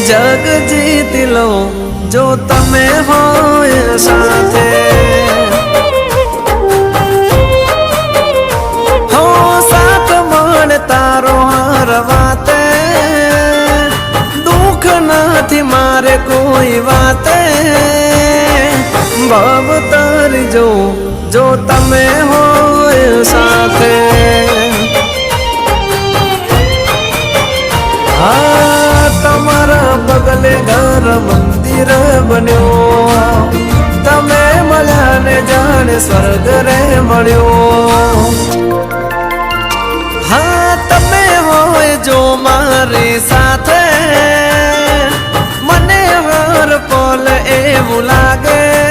જગ જીતી લો જો તમે હોય સાથે હો સાથ મળે તારો હાર વાતે દુઃખ નથી મારે કોઈ વાતે ભાવ તારી જો તમે હોય સાથે તમારા પગલે ઘર મંદિર બન્યો તમે મળ્યા ને જાણે સ્વર્ગ રે મળ્યો